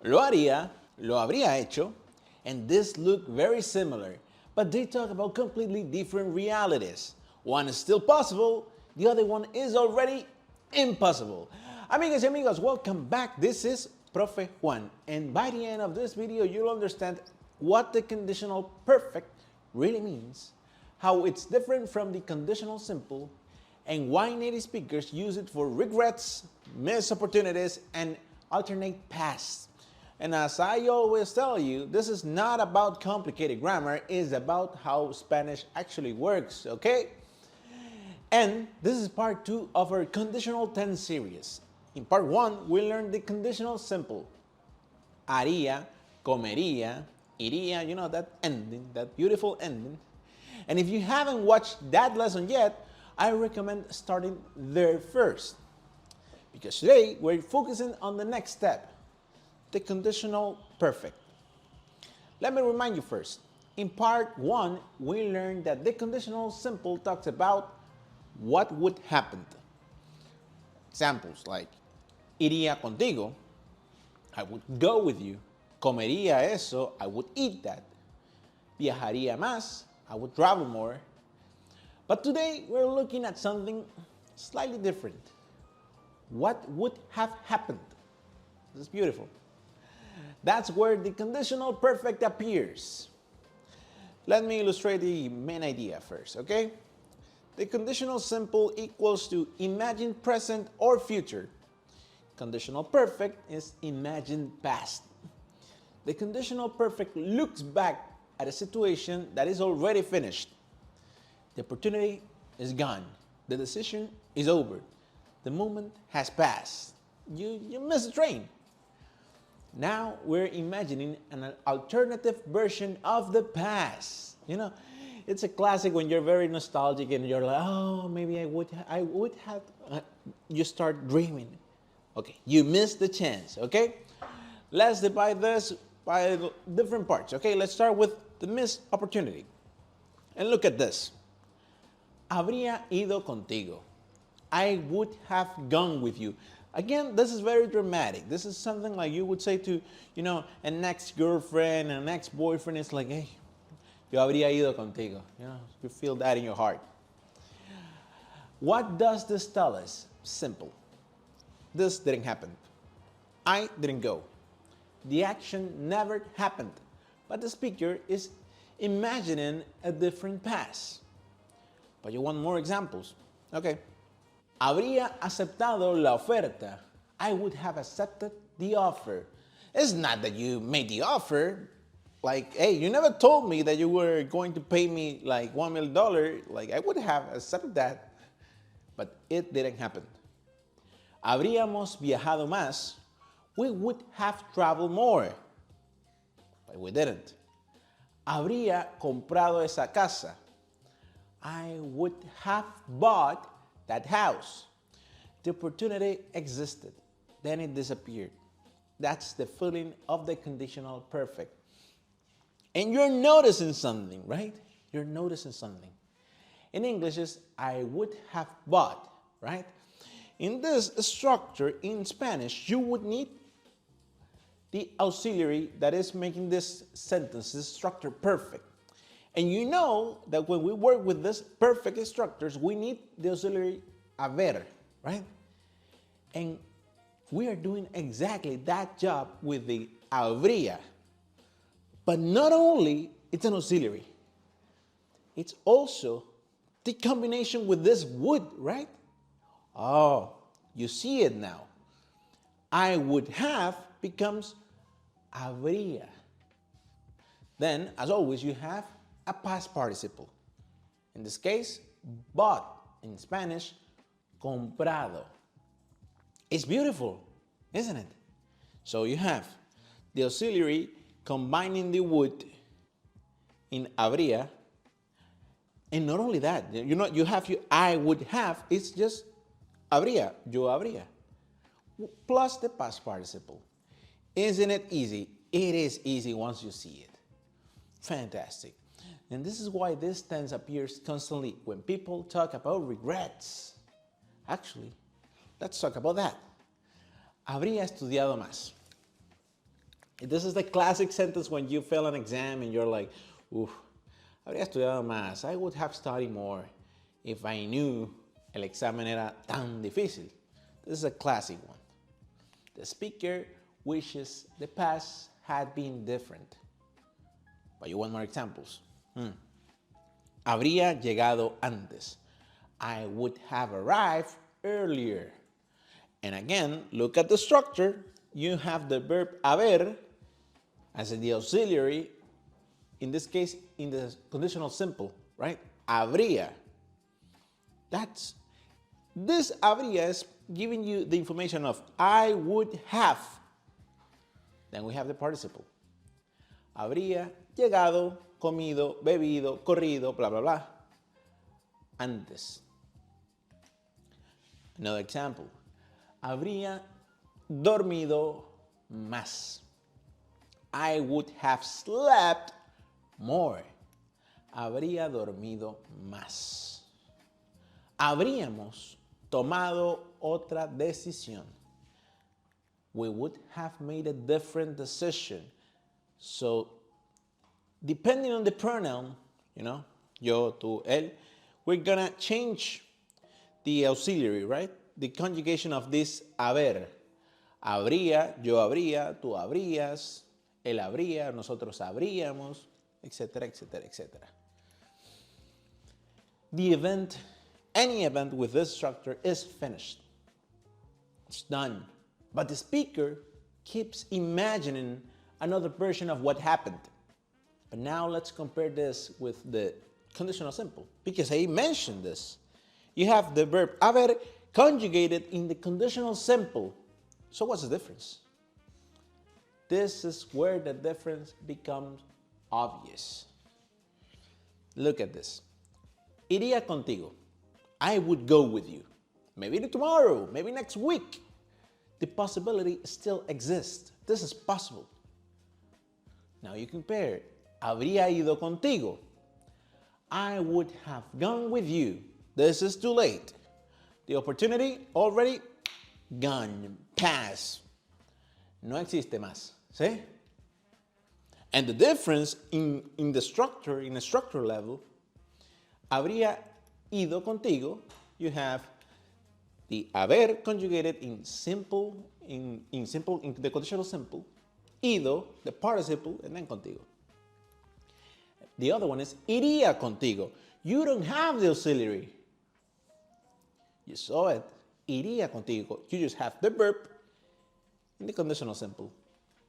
lo haría, lo habría hecho, and this look very similar, but they talk about completely different realities. One is still possible, the other one is already impossible. Amigas y amigos, welcome back. This is Profe Juan, and by the end of this video, you'll understand what the conditional perfect really means, how it's different from the conditional simple, and why native speakers use it for regrets, missed opportunities, and alternate past. And as I always tell you, this is not about complicated grammar, it's about how Spanish actually works, okay? And this is part 2 of our conditional tense series. In part 1, we learned the conditional simple. Haría, comería, iría, you know that ending, that beautiful ending. And if you haven't watched that lesson yet, I recommend starting there first. Because today, we're focusing on the next step, the conditional perfect. Let me remind you first. In part 1, we learned that the conditional simple talks about what would happen. Examples like, iría contigo, I would go with you. Comería eso, I would eat that. Viajaría más, I would travel more. But today, we're looking at something slightly different. What would have happened? This is beautiful. That's where the conditional perfect appears. Let me illustrate the main idea first, okay? The conditional simple equals to imagine present or future. Conditional perfect is imagine past. The conditional perfect looks back at a situation that is already finished. The opportunity is gone. The decision is over. The moment has passed. You missed the train. Now we're imagining an alternative version of the past. You know, it's a classic when you're very nostalgic and you're like, oh, maybe I would have, you start dreaming. Okay, you missed the chance, okay? Let's divide this by different parts, okay? Let's start with the missed opportunity. And look at this. Habría ido contigo. I would have gone with you. Again, this is very dramatic. This is something like you would say to, you know, an ex-girlfriend, an ex-boyfriend. It's like, hey, yo habría ido contigo. You know, you feel that in your heart. What does this tell us? Simple. This didn't happen. I didn't go. The action never happened. But the speaker is imagining a different past. But you want more examples? Okay. Habría aceptado la oferta. I would have accepted the offer. It's not that you made the offer. Like, hey, you never told me that you were going to pay me like $1 million. Like, I would have accepted that. But it didn't happen. Habríamos viajado más. We would have traveled more. But we didn't. Habría comprado esa casa. I would have bought that house. The opportunity existed, then it disappeared. That's the feeling of the conditional perfect. And you're noticing something, right? You're noticing something. In English, it's I would have bought, right? In this structure in Spanish, you would need the auxiliary that is making this sentence, this structure perfect. And you know that when we work with these perfect structures, we need the auxiliary haber, right? And we are doing exactly that job with the habría. But not only it's an auxiliary, it's also the combination with this would, right? Oh, you see it now. I would have becomes habría. Then, as always, you have a past participle. In this case, bought. In Spanish, comprado. It's beautiful, isn't it? So you have the auxiliary combining the would in habría. And not only that, you know, you have your I would have, it's just habría, yo habría. Plus the past participle. Isn't it easy? It is easy once you see it. Fantastic. And this is why this tense appears constantly when people talk about regrets. Actually, let's talk about that. Habría estudiado más. This is the classic sentence when you fail an exam and you're like, uff, habría estudiado más. I would have studied more if I knew el examen era tan difícil. This is a classic one. The speaker wishes the past had been different. But you want more examples. Habría llegado antes. I would have arrived earlier. And again, look at the structure. You have the verb haber as the auxiliary, in this case, in the conditional simple, right? Habría. This habría is giving you the information of I would have. Then we have the participle. Habría llegado, comido, bebido, corrido, blah, blah, blah. Antes. Another example. Habría dormido más. I would have slept more. Habría dormido más. Habríamos tomado otra decisión. We would have made a different decision. So, depending on the pronoun, yo, tú, él, we're gonna change the auxiliary, right? The conjugation of this haber. Habría, yo habría, tú habrías, él habría, nosotros habríamos, etc., etc., etc. The event, any event with this structure is finished. It's done. But the speaker keeps imagining another version of what happened. But now let's compare this with the conditional simple, because I mentioned this. You have the verb haber conjugated in the conditional simple. So what's the difference? This is where the difference becomes obvious. Look at this. Iría contigo. I would go with you. Maybe tomorrow, maybe next week. The possibility still exists. This is possible. Now you compare. Habría ido contigo. I would have gone with you. This is too late. The opportunity already gone, past. No existe más. ¿Sí? And the difference in the structure, in a structural level, habría ido contigo, you have the haber conjugated in the conditional simple, ido, the participle, and then contigo. The other one is iría contigo. You don't have the auxiliary. You saw it. Iría contigo. You just have the verb in the conditional simple.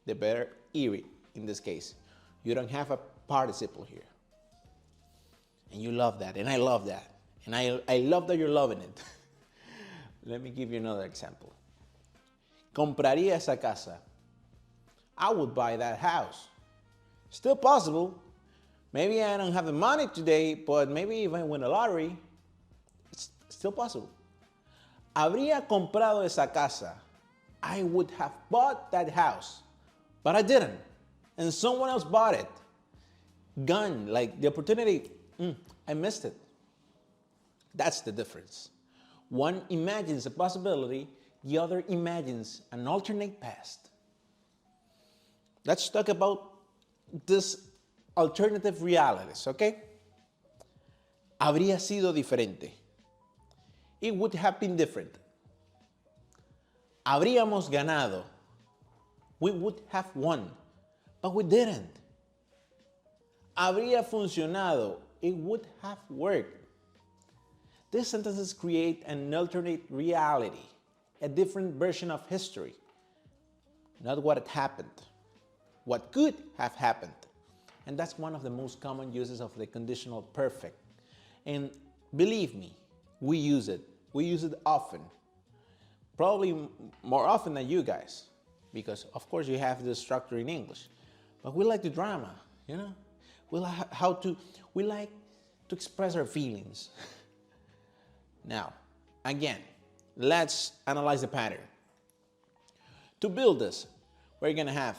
The verb iri in this case. You don't have a participle here. And you love that. And I love that. And I love that you're loving it. Let me give you another example. Compraría esa casa. I would buy that house. Still possible. Maybe I don't have the money today, but maybe if I win a lottery, it's still possible. Habría comprado esa casa. I would have bought that house, but I didn't. And someone else bought it. Gone, like the opportunity, I missed it. That's the difference. One imagines a possibility, the other imagines an alternate past. Let's talk about this alternative realities, okay? Habría sido diferente. It would have been different. Habríamos ganado. We would have won, but we didn't. Habría funcionado. It would have worked. These sentences create an alternate reality, a different version of history. Not what had happened, what could have happened. And that's one of the most common uses of the conditional perfect. And believe me, we use it. We use it often. Probably more often than you guys. Because of course you have this structure in English. But we like the drama, We like to express our feelings. Now, again, let's analyze the pattern. To build this, we're gonna have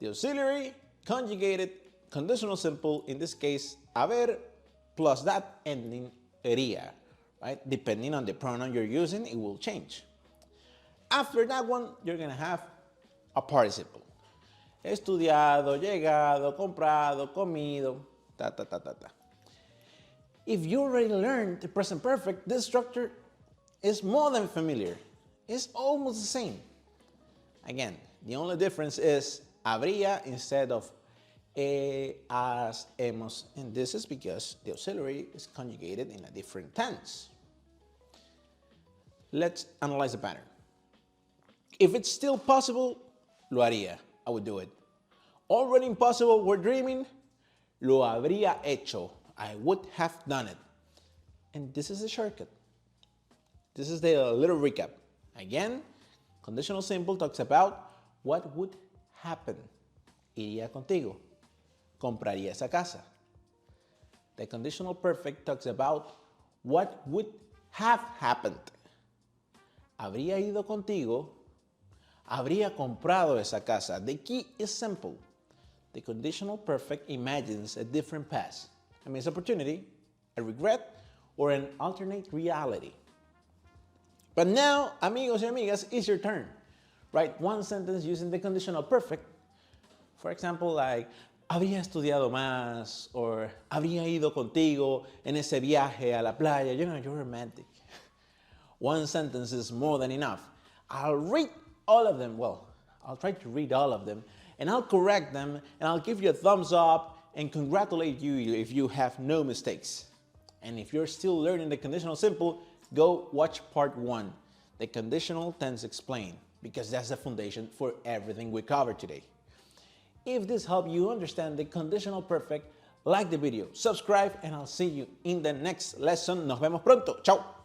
the auxiliary, conjugated, conditional simple, in this case, haber, plus that ending, haría, right? Depending on the pronoun you're using, it will change. After that one, you're gonna have a participle. Estudiado, llegado, comprado, comido, If you already learned the present perfect, this structure is more than familiar. It's almost the same. Again, the only difference is habría instead of has, hemos, and this is because the auxiliary is conjugated in a different tense. Let's analyze the pattern. If it's still possible, lo haría. I would do it. Already impossible, we're dreaming, lo habría hecho. I would have done it. And this is a shortcut. This is the little recap. Again, conditional simple talks about what would happen. Iría contigo. Compraría esa casa. The conditional perfect talks about what would have happened. Habría ido contigo. Habría comprado esa casa. The key is simple. The conditional perfect imagines a different past, a missed opportunity, a regret, or an alternate reality. But now, amigos y amigas, it's your turn. Write one sentence using the conditional perfect. For example, like, habría estudiado más, or habría ido contigo en ese viaje a la playa. You know, you're romantic. One sentence is more than enough. I'll read all of them. Well, I'll try to read all of them, and I'll correct them, and I'll give you a thumbs up and congratulate you if you have no mistakes. And if you're still learning the conditional simple, go watch part 1, the conditional tense explained, because that's the foundation for everything we covered today. If this helped you understand the conditional perfect, like the video, subscribe, and I'll see you in the next lesson. Nos vemos pronto. Chao.